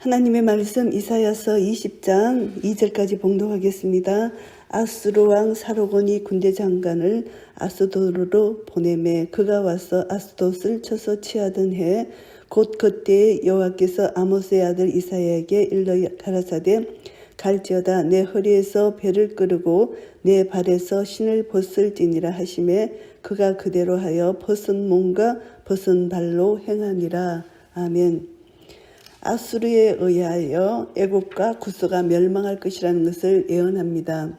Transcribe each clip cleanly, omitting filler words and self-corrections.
하나님의 말씀 이사야서 20장 2절까지 봉독하겠습니다. 아수르 왕 사로곤이 군대 장관을 아스도르로 보내매 그가 와서 아스돗을 쳐서 취하던 해 곧 그때에 여호와께서 아모스의 아들 이사야에게 일러 가라사대 갈지어다 내 허리에서 배를 끄르고 내 발에서 신을 벗을지니라 하시매 그가 그대로 하여 벗은 몸과 벗은 발로 행하니라. 아멘. 아수르에 의하여 애굽과 구스가 멸망할 것이라는 것을 예언합니다.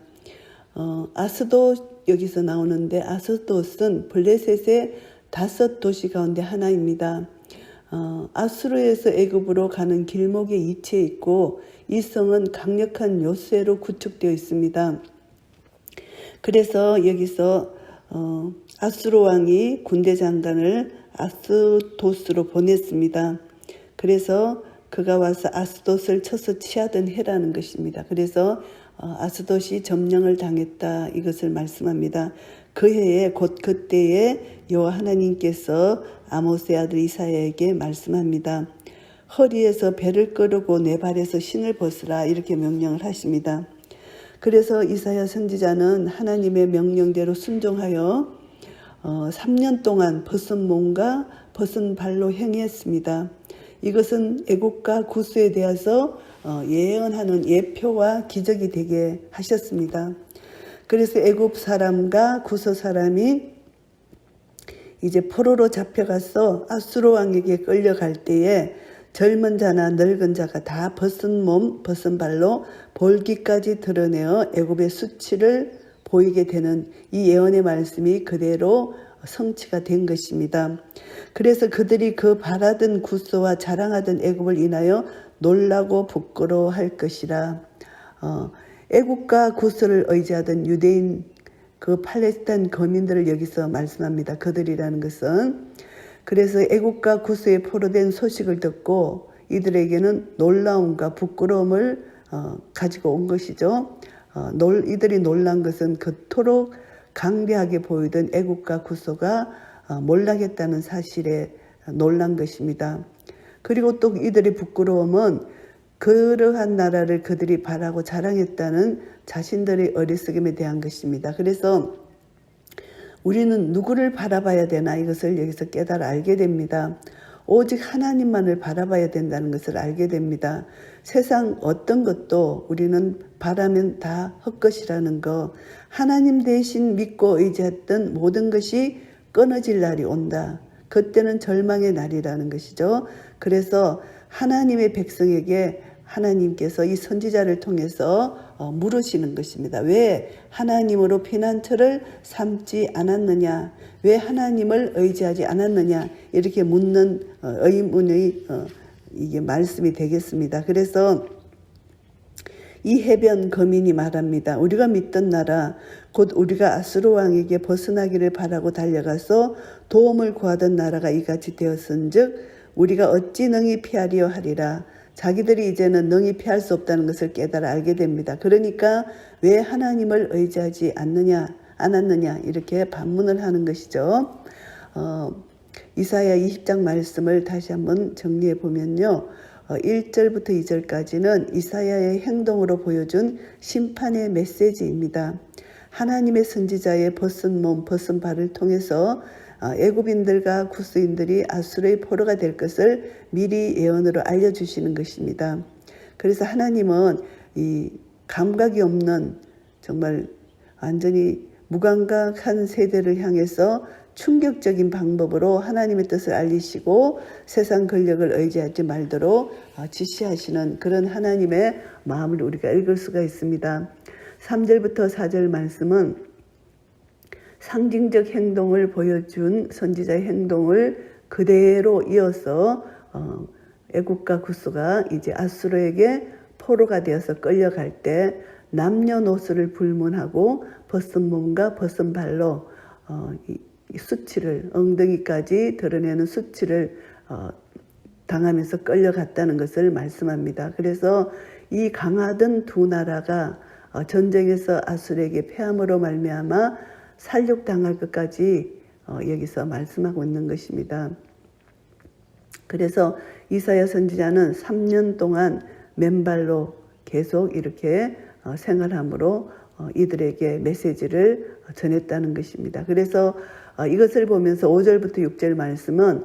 아스돗 여기서 나오는데 아스돗은 블레셋의 5도시 가운데 하나입니다. 아수르에서 애굽으로 가는 길목에 위치해 있고 이 성은 강력한 요새로 구축되어 있습니다. 그래서 여기서 아수르 왕이 군대 장관을 아스돗으로 보냈습니다. 그래서 그가 와서 아스돗을 쳐서 취하던 해라는 것입니다. 그래서 아스돗이 점령을 당했다 이것을 말씀합니다. 그 해에 곧 그때에 여호와 하나님께서 아모스의 아들 이사야에게 말씀합니다. 허리에서 배를 끄르고 내 발에서 신을 벗으라 이렇게 명령을 하십니다. 그래서 이사야 선지자는 하나님의 명령대로 순종하여 3년 동안 벗은 몸과 벗은 발로 행했습니다. 이것은 애국과 구스에 대해서 예언하는 예표와 기적이 되게 하셨습니다. 그래서 애굽 사람과 구스 사람이 이제 포로로 잡혀가서 아수르 왕에게 끌려갈 때에 젊은 자나 늙은 자가 다 벗은 몸, 벗은 발로 볼기까지 드러내어 애굽의 수치를 보이게 되는 이 예언의 말씀이 그대로 성취가 된 것입니다. 그래서 그들이 그 바라던 구스와 자랑하던 애굽을 인하여 놀라고 부끄러워할 것이라. 애굽과 구스를 의지하던 유대인 그 팔레스타인 거민들을 여기서 말씀합니다. 그들이라는 것은 그래서 애굽과 구스에 포로된 소식을 듣고 이들에게는 놀라움과 부끄러움을 가지고 온 것이죠. 이들이 놀란 것은 그토록 강대하게 보이던 애굽과 구스가 몰락했다는 사실에 놀란 것입니다. 그리고 또 이들의 부끄러움은 그러한 나라를 그들이 바라고 자랑했다는 자신들의 어리석음에 대한 것입니다. 그래서 우리는 누구를 바라봐야 되나 이것을 여기서 깨달아 알게 됩니다. 오직 하나님만을 바라봐야 된다는 것을 알게 됩니다. 세상 어떤 것도 우리는 바라면 다 헛것이라는 거, 하나님 대신 믿고 의지했던 모든 것이 끊어질 날이 온다. 그때는 절망의 날이라는 것이죠. 그래서 하나님의 백성에게 하나님께서 이 선지자를 통해서 물으시는 것입니다. 왜 하나님으로 피난처를 삼지 않았느냐? 왜 하나님을 의지하지 않았느냐? 이렇게 묻는 의문의 이게 말씀이 되겠습니다. 그래서 이 해변 거민이 말합니다. 우리가 믿던 나라 곧 우리가 아수르 왕에게 벗어나기를 바라고 달려가서 도움을 구하던 나라가 이같이 되었은즉 우리가 어찌 능히 피하리요 하리라. 자기들이 이제는 능히 피할 수 없다는 것을 깨달아 알게 됩니다. 그러니까 왜 하나님을 의지하지 않았느냐 이렇게 반문을 하는 것이죠. 이사야 20장 말씀을 다시 한번 정리해 보면요. 1절부터 2절까지는 이사야의 행동으로 보여준 심판의 메시지입니다. 하나님의 선지자의 벗은 몸, 벗은 발을 통해서 애굽인들과 구스인들이 아수르의 포로가 될 것을 미리 예언으로 알려주시는 것입니다. 그래서 하나님은 이 감각이 없는 정말 완전히 무감각한 세대를 향해서 충격적인 방법으로 하나님의 뜻을 알리시고 세상 권력을 의지하지 말도록 지시하시는 그런 하나님의 마음을 우리가 읽을 수가 있습니다. 3절부터 4절 말씀은 상징적 행동을 보여준 선지자의 행동을 그대로 이어서 애굽과 구스가 이제 아수르에게 포로가 되어서 끌려갈 때 남녀노소를 불문하고 벗은 몸과 벗은 발로 수치를 엉덩이까지 드러내는 수치를 당하면서 끌려갔다는 것을 말씀합니다. 그래서 이 강하던 두 나라가 전쟁에서 아수르에게 패함으로 말미암아 살육당할 것까지 여기서 말씀하고 있는 것입니다. 그래서 이사야 선지자는 3년 동안 맨발로 계속 이렇게 생활함으로 이들에게 메시지를 전했다는 것입니다. 그래서 이것을 보면서 5절부터 6절 말씀은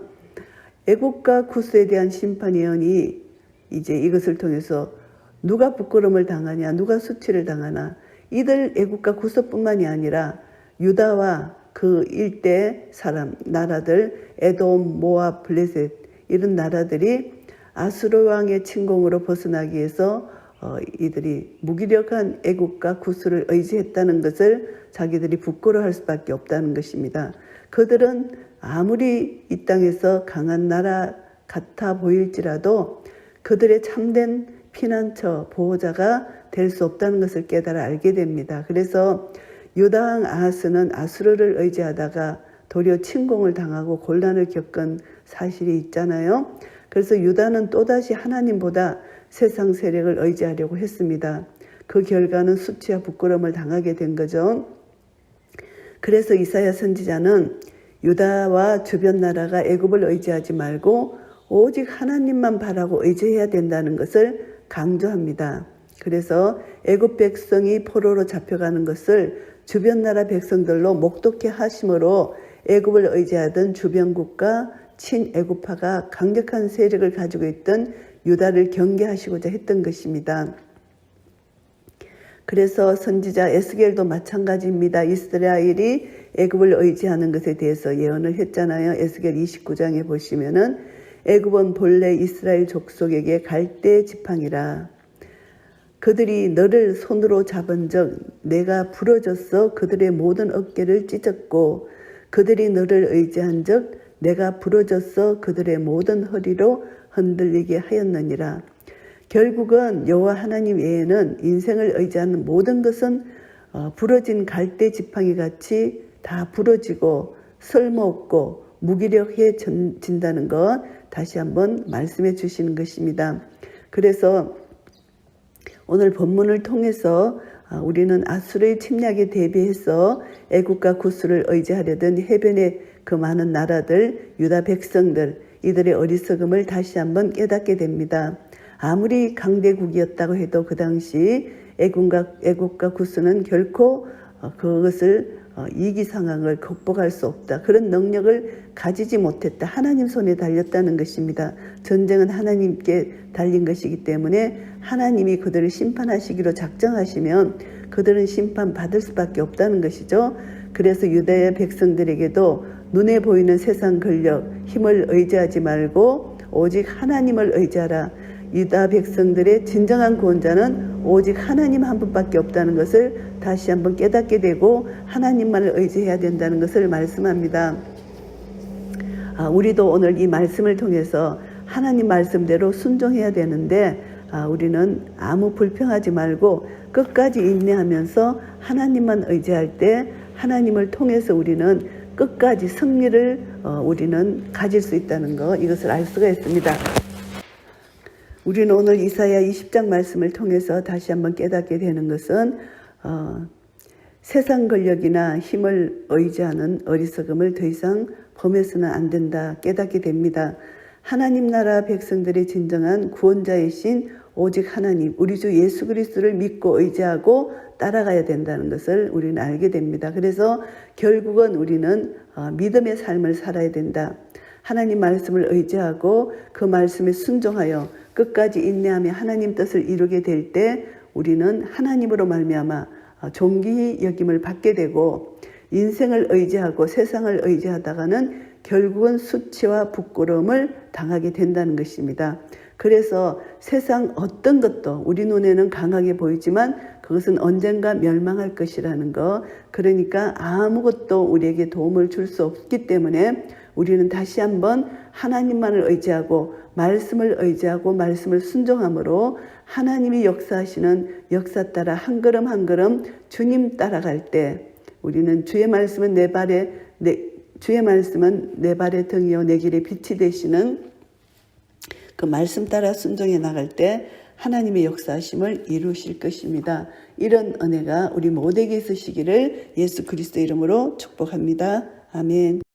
애국과 구스에 대한 심판 예언이 이제 이것을 통해서 누가 부끄러움을 당하냐, 누가 수치를 당하나, 이들 애국과 구스뿐만이 아니라 유다와 그 일대 사람, 나라들, 에돔, 모압, 블레셋 이런 나라들이 아수르 왕의 침공으로 벗어나기 위해서 이들이 무기력한 애국과 구스를 의지했다는 것을 자기들이 부끄러워할 수밖에 없다는 것입니다. 그들은 아무리 이 땅에서 강한 나라 같아 보일지라도 그들의 참된 피난처, 보호자가 될 수 없다는 것을 깨달아 알게 됩니다. 그래서 유다왕 아하스는 아수르를 의지하다가 도리어 침공을 당하고 곤란을 겪은 사실이 있잖아요. 그래서 유다는 또다시 하나님보다 세상 세력을 의지하려고 했습니다. 그 결과는 수치와 부끄러움을 당하게 된 거죠. 그래서 이사야 선지자는 유다와 주변 나라가 애굽을 의지하지 말고 오직 하나님만 바라고 의지해야 된다는 것을 강조합니다. 그래서 애굽 백성이 포로로 잡혀가는 것을 주변 나라 백성들로 목독해 하심으로 애굽을 의지하던 주변 국가 친애굽파가 강력한 세력을 가지고 있던 유다를 경계하시고자 했던 것입니다. 그래서 선지자 에스겔도 마찬가지입니다. 이스라엘이 애굽을 의지하는 것에 대해서 예언을 했잖아요. 에스겔 29장에 보시면은 애굽은 본래 이스라엘 족속에게 갈대 지팡이라. 그들이 너를 손으로 잡은 적 내가 부러졌어 그들의 모든 어깨를 찢었고 그들이 너를 의지한 적 내가 부러졌어 그들의 모든 허리로 흔들리게 하였느니라. 결국은 여호와 하나님 외에는 인생을 의지하는 모든 것은 부러진 갈대 지팡이 같이 다 부러지고 쓸모없고 무기력해진다는 것 다시 한번 말씀해 주시는 것입니다. 그래서 오늘 본문을 통해서 우리는 아수르의 침략에 대비해서 애국과 구스를 의지하려던 해변의 그 많은 나라들, 유다 백성들, 이들의 어리석음을 다시 한번 깨닫게 됩니다. 아무리 강대국이었다고 해도 그 당시 애국과 구스는 결코 그것을 위기 상황을 극복할 수 없다. 그런 능력을 가지지 못했다. 하나님 손에 달렸다는 것입니다. 전쟁은 하나님께 달린 것이기 때문에 하나님이 그들을 심판하시기로 작정하시면 그들은 심판받을 수밖에 없다는 것이죠. 그래서 유다의 백성들에게도 눈에 보이는 세상 권력, 힘을 의지하지 말고 오직 하나님을 의지하라. 유다 백성들의 진정한 구원자는 오직 하나님 한 분밖에 없다는 것을 다시 한번 깨닫게 되고 하나님만을 의지해야 된다는 것을 말씀합니다. 우리도 오늘 이 말씀을 통해서 하나님 말씀대로 순종해야 되는데 우리는 아무 불평하지 말고 끝까지 인내하면서 하나님만 의지할 때 하나님을 통해서 우리는 끝까지 승리를 우리는 가질 수 있다는 것, 이것을 알 수가 있습니다. 우리는 오늘 이사야 20장 말씀을 통해서 다시 한번 깨닫게 되는 것은 세상 권력이나 힘을 의지하는 어리석음을 더 이상 범해서는 안 된다 깨닫게 됩니다. 하나님 나라 백성들의 진정한 구원자이신 오직 하나님, 우리 주 예수 그리스도를 믿고 의지하고 따라가야 된다는 것을 우리는 알게 됩니다. 그래서 결국은 우리는 믿음의 삶을 살아야 된다. 하나님 말씀을 의지하고 그 말씀에 순종하여 끝까지 인내하며 하나님 뜻을 이루게 될 때 우리는 하나님으로 말미암아 존귀 여김을 받게 되고 인생을 의지하고 세상을 의지하다가는 결국은 수치와 부끄러움을 당하게 된다는 것입니다. 그래서 세상 어떤 것도 우리 눈에는 강하게 보이지만 그것은 언젠가 멸망할 것이라는 것. 그러니까 아무것도 우리에게 도움을 줄 수 없기 때문에 우리는 다시 한번 하나님만을 의지하고 말씀을 의지하고 말씀을 순종함으로 하나님이 역사하시는 역사 따라 한 걸음 한 걸음 주님 따라갈 때 우리는 주의 말씀은 내 발의 등이요 내 길의 빛이 되시는 그 말씀 따라 순종해 나갈 때 하나님의 역사하심을 이루실 것입니다. 이런 은혜가 우리 모두에게 있으시기를 예수 그리스도 이름으로 축복합니다. 아멘.